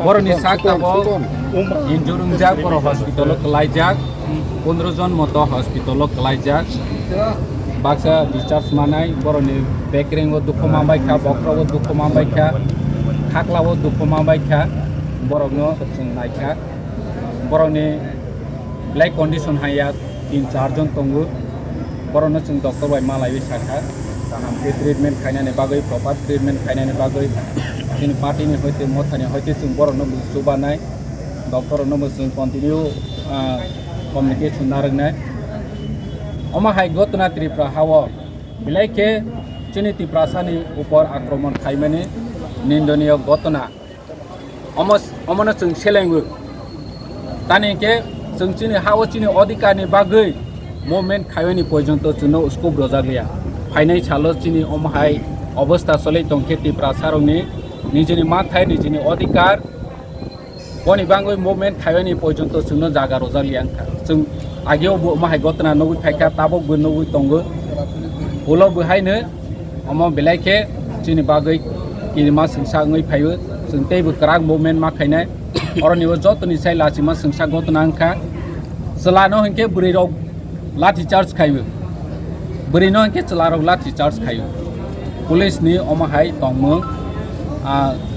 Boroni Sakabo, Injurungjak, or hospital Kalajak, 15 জন মতো hospital Kalajak, Baksa discharge manai, Boroni Bakering of Dukumabaika, Bokro of Dukumabaika, Hakla of Dukumabaika, Borogno, Naikha, Boroni like condition Hayat in charge on Tongu, Boronos and Doctor by Malay Saka, treatment Kainani Bagay, proper treatment Kainani Bagay. In party ni hoite mothani hoite sung borono subanai doctor no mus continue communication narangnai oma hai gotna tripra hawa bilaike chiniti prasani upor akromon khaimani nindoniyo gotna omona sung selengu tani ke sung chini hawa chini odikani bagai movement khaimani porjonto chuno usko brojagya phainai chalo chini oma hai অবস্থা চলে তংকেতি প্রাসারনি নিজেনি মাথায় নিজেনি অধিকার বনি বাঙ্গই movement tiny পর্যন্ত শুনো জায়গা রজালিয়াঙ্কা जों আগেও মাহাই গতনা নবুই ফাইকা তাবক বো নবুই তঙ্গ হলো বহাयनो अम बेलायके जोंनि बागै किमा सोंसाङै फायो जों दैबो क्राक मुभमेन्ट माखायनाय अरनिबो जतनि साइ लासिमा सोंसा गतना अंखा चलानो हंके बुरैराव लाठी चार्ज खायो बुरैनो हंके चलाराव लाठी चार्ज खायो पुलिस नि अमहाय तंगमो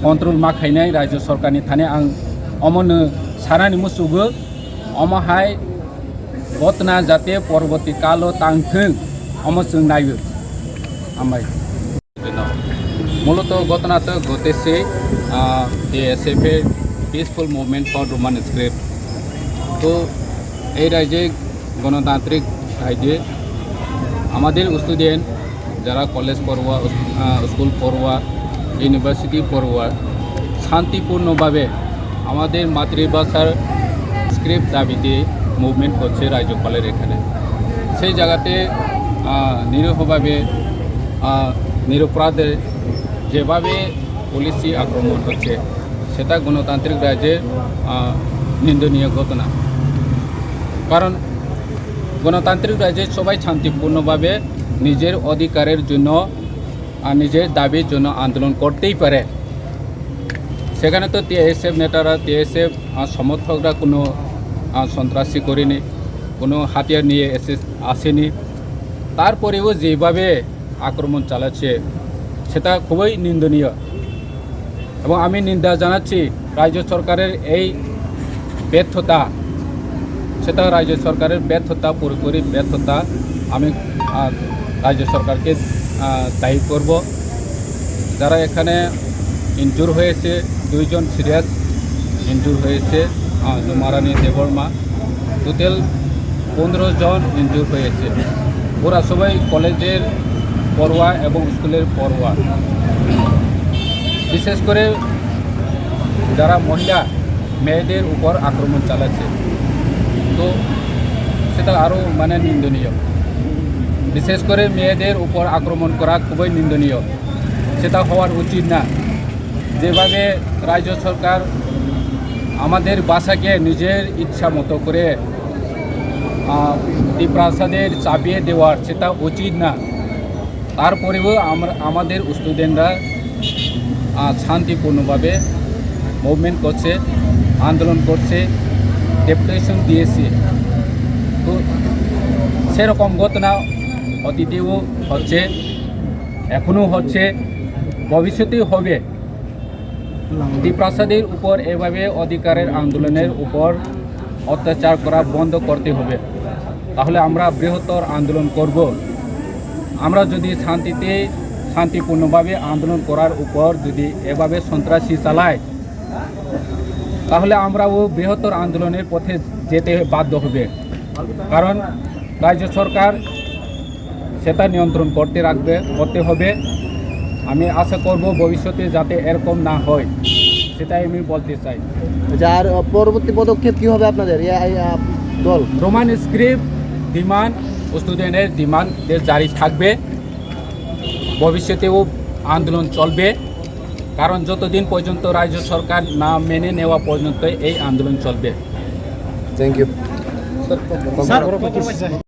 कंट्रोल माखायनाय राज्य सरकारनि थाने आं अमनो सानानि मुसुगो अमहाय गतना जाते परवर्ती कालो तांथों अम जों नायो आमाय मूलत घटना तो घटेছে TTAADC peaceful movement for Roman script তো এই রাজ্যে গণতান্ত্রিক রাজ্যে আমাদের স্টুডেন্ট যারা কলেজ পড়ুয়া স্কুল পড়ুয়া ইউনিভার্সিটি পড়ুয়া শান্তিপূর্ণভাবে আমাদের মাতৃভাষার স্ক্রিপ্ট দাবিতে মুভমেন্ট করছে রাজ্যপালের এখানে সেই জায়গাতে নিরীহভাবে নিরপরাধের যেভাবে পুলিশি আক্রমণ হচ্ছে সেটা গণতান্ত্রিক রাজ্যে নিন্দনীয় ঘটনা কারণ গণতান্ত্রিক রাজ্যে সবাই শান্তিপূর্ণভাবে নিজের অধিকারের জন্য নিজের দাবির জন্য আন্দোলন করতেই পারে সেখানে তো TTAADC নেতারা TTAADC সমর্থকরা কোনো সন্ত্রাসী করেনি কোনো হাতিয়ার নিয়ে আসেনি তারপরেও যেভাবে আক্রমণ চালাচ্ছে সেটা খুবই নিন্দনীয় এবং আমি নিন্দা জানাচ্ছি রাজ্য সরকারের এই ব্যর্থতা সেটা রাজ্য সরকারের ব্যর্থতা পুরোপুরি ব্যর্থতা আমি রাজ্য সরকারকে দায়ী করব যারা এখানে ইনজুর হয়েছে দুইজন সিরিয়াস ইনজুর হয়েছে জমারানী দেববর্মা টোটাল 15 জন ইনজুর হয়েছে ওরা সবাই কলেজের পড়ুয়া এবং স্কুলের পড়ুয়া বিশেষ করে যারা মহিলা মেয়েদের উপর আক্রমণ চালাচ্ছে তো সেটা আরও মানে নিন্দনীয় বিশেষ করে মেয়েদের উপর আক্রমণ করা খুবই নিন্দনীয় সেটা হওয়ার উচিত না যেভাবে রাজ্য সরকার আমাদের ভাষাকে নিজের ইচ্ছা মতো করে প্রাসাদের চাপিয়ে দেওয়ার সেটা উচিত না তারপরেও আমাদের স্টুডেন্টরা শান্তিপূর্ণভাবে মুভমেন্ট করছে আন্দোলন করছে ডেপুটেশন দিয়েছে তো সেরকম ঘটনা অতীতেও হচ্ছে এখনও হচ্ছে ভবিষ্যতেও হবে দ্বীপ্রাসাদের উপর এভাবে অধিকারের আন্দোলনের উপর অত্যাচার করা বন্ধ করতে হবে। তাহলে আমরা বৃহত্তর আন্দোলন করব। আমরা যদি শান্তিপূর্ণভাবে আন্দোলন করার উপর যদি এভাবে সন্ত্রাসী চালায়, তাহলে আমরাও বৃহত্তর আন্দোলনের পথে যেতে বাধ্য হবে। কারণ রাজ্য সরকার সেটা নিয়ন্ত্রণ করতে হবে। আমি আশা করব ভবিষ্যতে যাতে এরকম না হয়, সেটাই আমি বলতে চাই। আর পরবর্তী পদক্ষেপ কী হবে আপনাদের দল? রোমান স্ক্রিপ্ট ডিমান্ড, স্টুডেন্টের ডিমান্ডের জারি থাকবে, ভবিষ্যতেও আন্দোলন চলবে। কারণ যতদিন পর্যন্ত রাজ্য সরকার না মেনে নেওয়া পর্যন্ত এই আন্দোলন চলবে। Thank you.